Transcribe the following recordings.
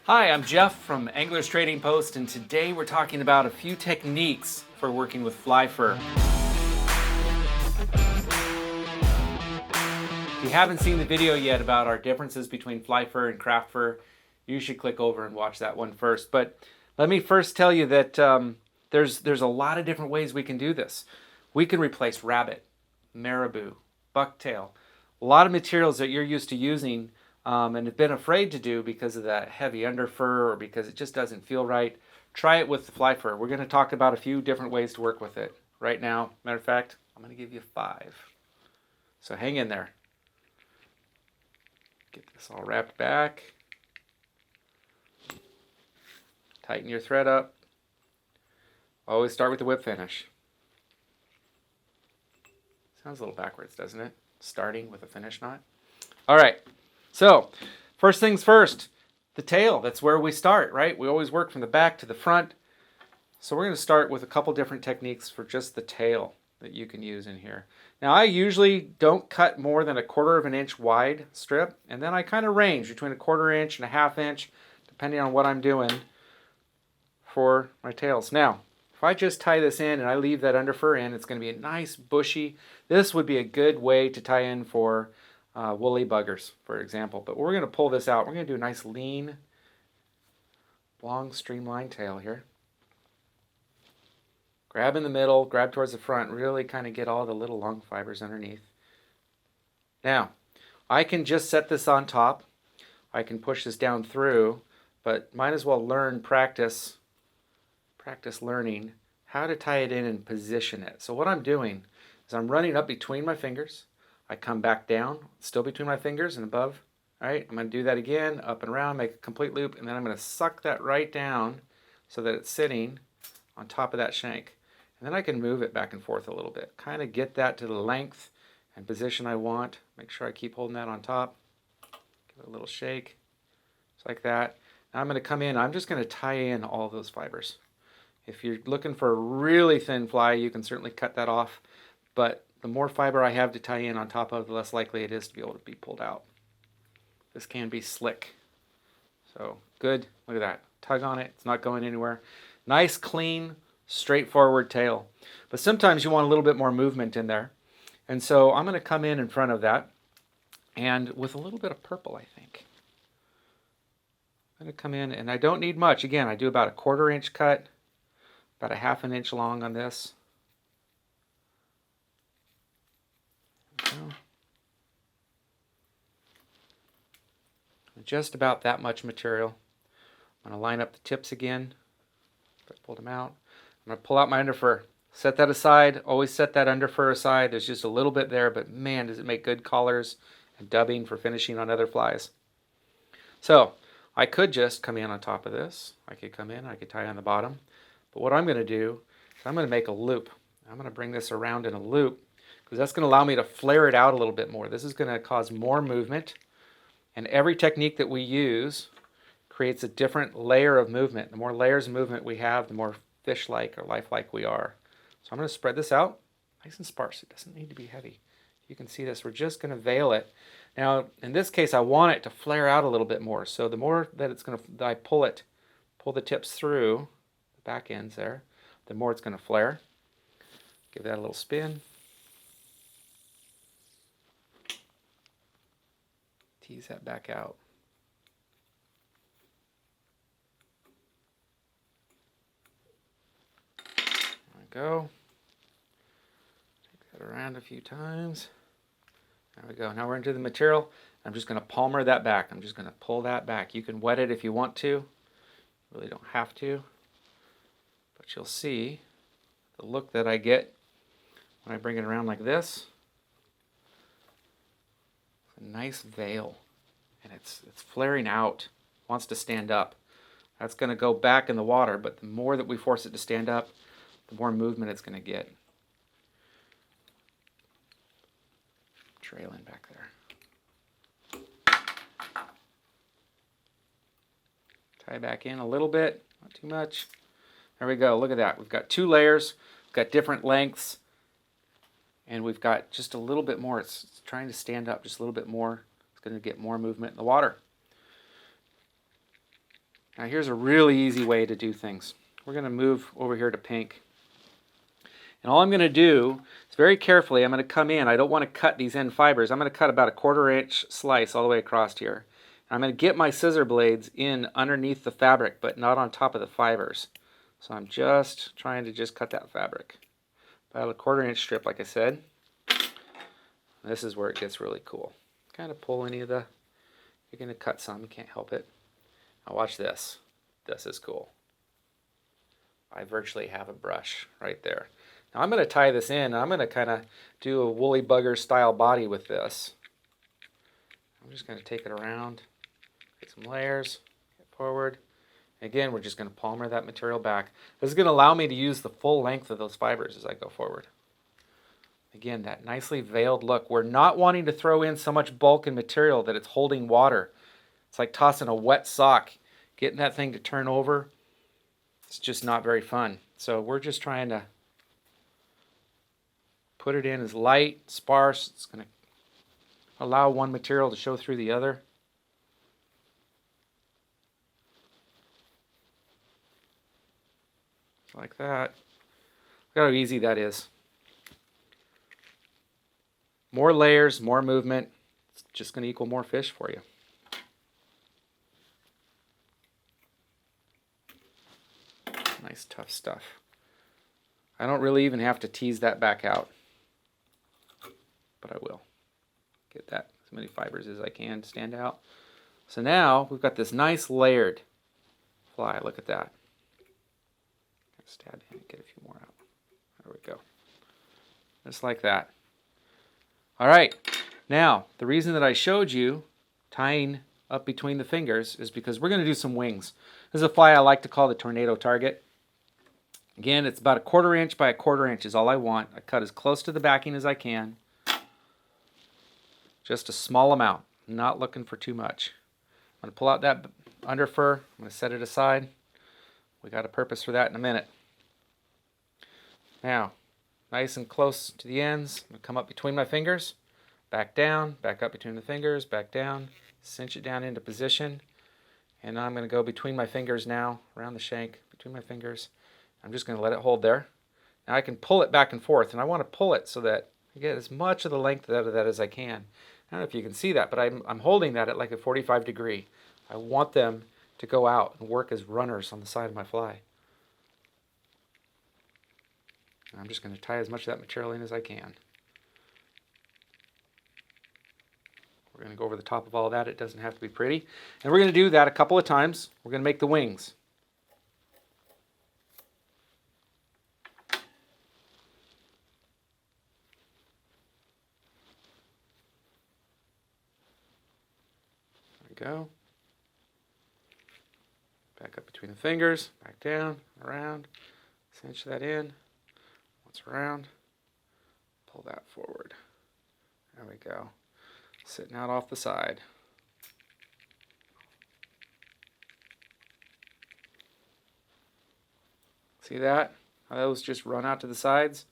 Hi, I'm Jeff from Anglers Trading Post, and today we're talking about a few techniques for working with fly fur. If you haven't seen the video yet about our differences between fly fur and craft fur, you should click over and watch that one first. But let me first tell you that there's a lot of different ways we can do this. We can replace rabbit, marabou, bucktail, a lot of materials that you're used to using and have been afraid to do because of that heavy underfur or because it just doesn't feel right. Try it with the fly fur. We're going to talk about a few different ways to work with it right now. Matter of fact, I'm going to give you 5. So hang in there. Get this all wrapped back. Tighten your thread up. Always start with the whip finish. Sounds a little backwards, doesn't it? Starting with a finish knot. All right. So, first things first, the tail. That's where we start, right? We always work from the back to the front. So we're going to start with a couple different techniques for just the tail that you can use in here. Now, I usually don't cut more than 1/4 of an inch wide strip, and then I kind of range between 1/4 inch and 1/2 inch, depending on what I'm doing for my tails. Now, if I just tie this in and I leave that underfur in, it's going to be a nice bushy. This would be a good way to tie in for woolly buggers, for example. But we're going to pull this out. We're going to do a nice lean, long, streamlined tail here. Grab in the middle, grab towards the front, really kind of get all the little long fibers underneath. Now, I can just set this on top. I can push this down through, but might as well practice learning how to tie it in and position it. So what I'm doing is I'm running up between my fingers. I come back down, still between my fingers and above. All right, I'm going to do that again, up and around, make a complete loop, and then I'm going to suck that right down so that it's sitting on top of that shank. And then I can move it back and forth a little bit. Kind of get that to the length and position I want. Make sure I keep holding that on top. Give it a little shake, just like that. Now I'm going to come in, I'm just going to tie in all those fibers. If you're looking for a really thin fly, you can certainly cut that off, but the more fiber I have to tie in on top of, the less likely it is to be able to be pulled out. This can be slick. So good, look at that. Tug on it, it's not going anywhere. Nice, clean, straightforward tail. But sometimes you want a little bit more movement in there. And so I'm going to come in front of that and with a little bit of purple, I think. I'm going to come in and I don't need much. Again, I do about 1/4 inch cut, about 1/2 inch long on this. Just about that much material. I'm going to line up the tips again. I pulled them out. I'm going to pull out my underfur. Set that aside. Always set that underfur aside. There's just a little bit there, but man, does it make good collars and dubbing for finishing on other flies. So I could just come in on top of this. I could come in, I could tie on the bottom. But what I'm going to do is I'm going to make a loop. I'm going to bring this around in a loop because that's going to allow me to flare it out a little bit more. This is going to cause more movement. And every technique that we use creates a different layer of movement. The more layers of movement we have, the more fish-like or lifelike we are. So I'm going to spread this out nice and sparse. It doesn't need to be heavy. You can see this. We're just going to veil it. Now, in this case, I want it to flare out a little bit more. So the more that I pull the tips through, the back ends there, the more it's going to flare. Give that a little spin. Tease that back out. There we go. Take that around a few times. There we go. Now we're into the material. I'm just going to palmer that back. I'm just going to pull that back. You can wet it if you want to. You really don't have to. But you'll see the look that I get when I bring it around like this. A nice veil, and it's flaring out, wants to stand up. That's going to go back in the water, but the more that we force it to stand up, the more movement it's going to get. Trailing back there. Tie back in a little bit, not too much. There we go, look at that. We've got 2 layers, we've got different lengths. And we've got just a little bit more. It's trying to stand up just a little bit more. It's going to get more movement in the water. Now here's a really easy way to do things. We're going to move over here to pink. And all I'm going to do is very carefully, I'm going to come in. I don't want to cut these end fibers. I'm going to cut about a 1/4 inch slice all the way across here. And I'm going to get my scissor blades in underneath the fabric, but not on top of the fibers. So I'm just trying to just cut that fabric. About a 1/4 inch strip, like I said. This is where it gets really cool. Kind of pull any of the, you're going to cut some, you can't help it. Now watch this. This is cool. I virtually have a brush right there. Now I'm going to tie this in. I'm going to kind of do a woolly bugger style body with this. I'm just going to take it around, get some layers, get forward. Again, we're just going to palmer that material back. This is going to allow me to use the full length of those fibers as I go forward. Again, that nicely veiled look. We're not wanting to throw in so much bulk and material that it's holding water. It's like tossing a wet sock. Getting that thing to turn over, it's just not very fun. So we're just trying to put it in as light, sparse. It's going to allow one material to show through the other. Like that. Look how easy that is. More layers, more movement. It's just going to equal more fish for you. Nice tough stuff. I don't really even have to tease that back out, but I will. Get that as many fibers as I can to stand out. So now we've got this nice layered fly. Look at that. Stab in and get a few more out. There we go. Just like that. All right. Now, the reason that I showed you tying up between the fingers is because we're going to do some wings. This is a fly I like to call the tornado target. Again, it's about a 1/4 inch by a 1/4 inch is all I want. I cut as close to the backing as I can. Just a small amount. Not looking for too much. I'm going to pull out that under fur. I'm going to set it aside. We got a purpose for that in a minute. Now, nice and close to the ends. I'm going to come up between my fingers. Back down, back up between the fingers, back down. Cinch it down into position. And now I'm going to go between my fingers now, around the shank, between my fingers. I'm just going to let it hold there. Now I can pull it back and forth, and I want to pull it so that I get as much of the length out of that as I can. I don't know if you can see that, but I'm holding that at like a 45 degree. I want them to go out and work as runners on the side of my fly. And I'm just going to tie as much of that material in as I can. We're going to go over the top of all that. It doesn't have to be pretty. And we're going to do that a couple of times. We're going to make the wings. Go. Back up between the fingers, back down, around, cinch that in. Once around, pull that forward. There we go. Sitting out off the side. See that? How those just run out to the sides?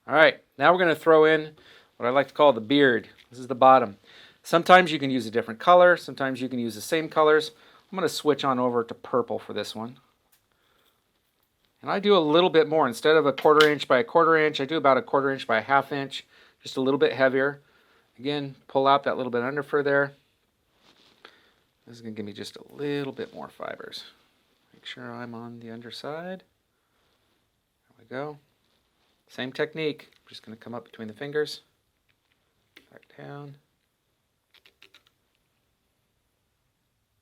All right, now we're going to throw in what I like to call the beard. This is the bottom. Sometimes you can use a different color. Sometimes you can use the same colors. I'm going to switch on over to purple for this one. And I do a little bit more. Instead of a 1/4 inch by a 1/4 inch, I do about a 1/4 inch by a 1/2 inch. Just a little bit heavier. Again, pull out that little bit under fur there. This is going to give me just a little bit more fibers. Make sure I'm on the underside. There we go. Same technique. I'm just going to come up between the fingers. Back down.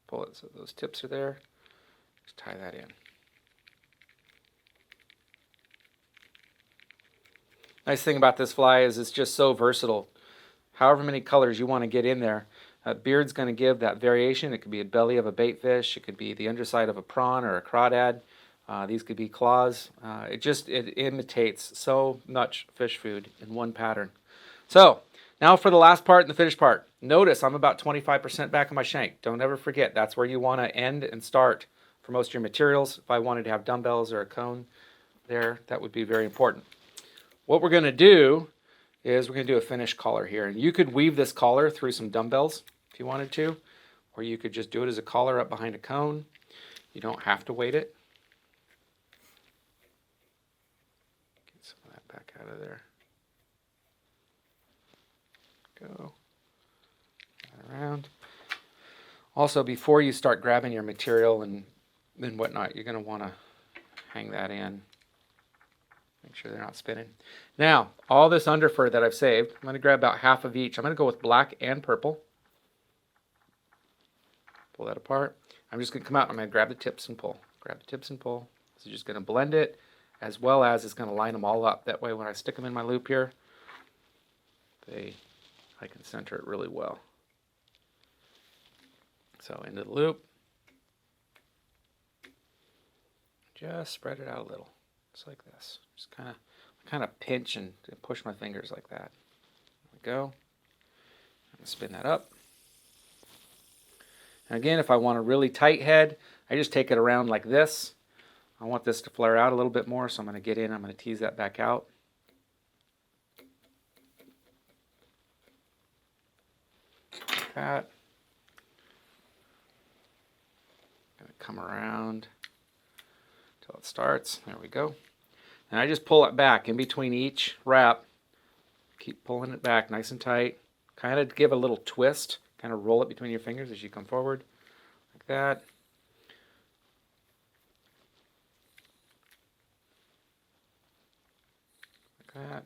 Pull it so those tips are there. Just tie that in. Nice thing about this fly is it's just so versatile. However many colors you want to get in there. Beard's going to give that variation. It could be a belly of a bait fish. It could be the underside of a prawn or a crawdad. These could be claws. It imitates so much fish food in one pattern. So now for the last part and the finished part. Notice I'm about 25% back on my shank. Don't ever forget, that's where you want to end and start for most of your materials. If I wanted to have dumbbells or a cone there, that would be very important. What we're going to do is we're going to do a finished collar here. And you could weave this collar through some dumbbells if you wanted to, or you could just do it as a collar up behind a cone. You don't have to weight it. Get some of that back out of there. Go around. Also, before you start grabbing your material and whatnot, you're going to want to hang that in. Make sure they're not spinning. Now, all this underfur that I've saved, I'm going to grab about half of each. I'm going to go with black and purple. Pull that apart. I'm just going to come out and I'm going to grab the tips and pull. Grab the tips and pull. So just going to blend it, as well as it's going to line them all up. That way when I stick them in my loop here, I can center it really well. So into the loop. Just spread it out a little, just like this. Just kind of pinch and push my fingers like that. There we go. I'm going to spin that up. And again, if I want a really tight head, I just take it around like this. I want this to flare out a little bit more, so I'm going to get in, I'm going to tease that back out. Like that. Going to come around until it starts. There we go. And I just pull it back in between each wrap. Keep pulling it back nice and tight. Kind of give a little twist. Kind of roll it between your fingers as you come forward. Like that. Like that.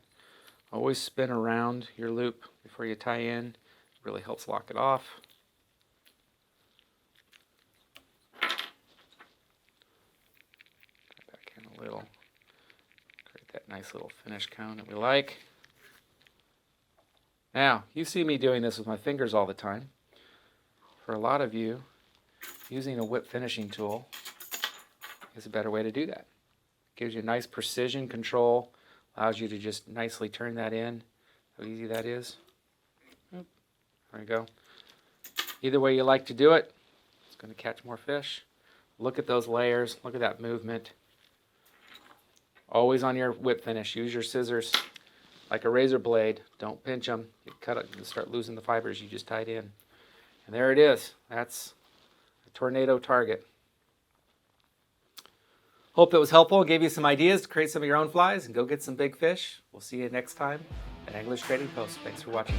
Always spin around your loop before you tie in. It really helps lock it off. Back in a little. Create that nice little finish cone that we like. Now, you see me doing this with my fingers all the time. For a lot of you, using a whip finishing tool is a better way to do that. Gives you nice precision control, allows you to just nicely turn that in. How easy that is. There we go. Either way you like to do it, it's going to catch more fish. Look at those layers, look at that movement. Always on your whip finish, use your scissors like a razor blade. Don't pinch them. You cut it and start losing the fibers you just tied in. And there it is. That's a tornado target. Hope it was helpful and gave you some ideas to create some of your own flies and go get some big fish. We'll see you next time at Anglers Trading Post. Thanks for watching.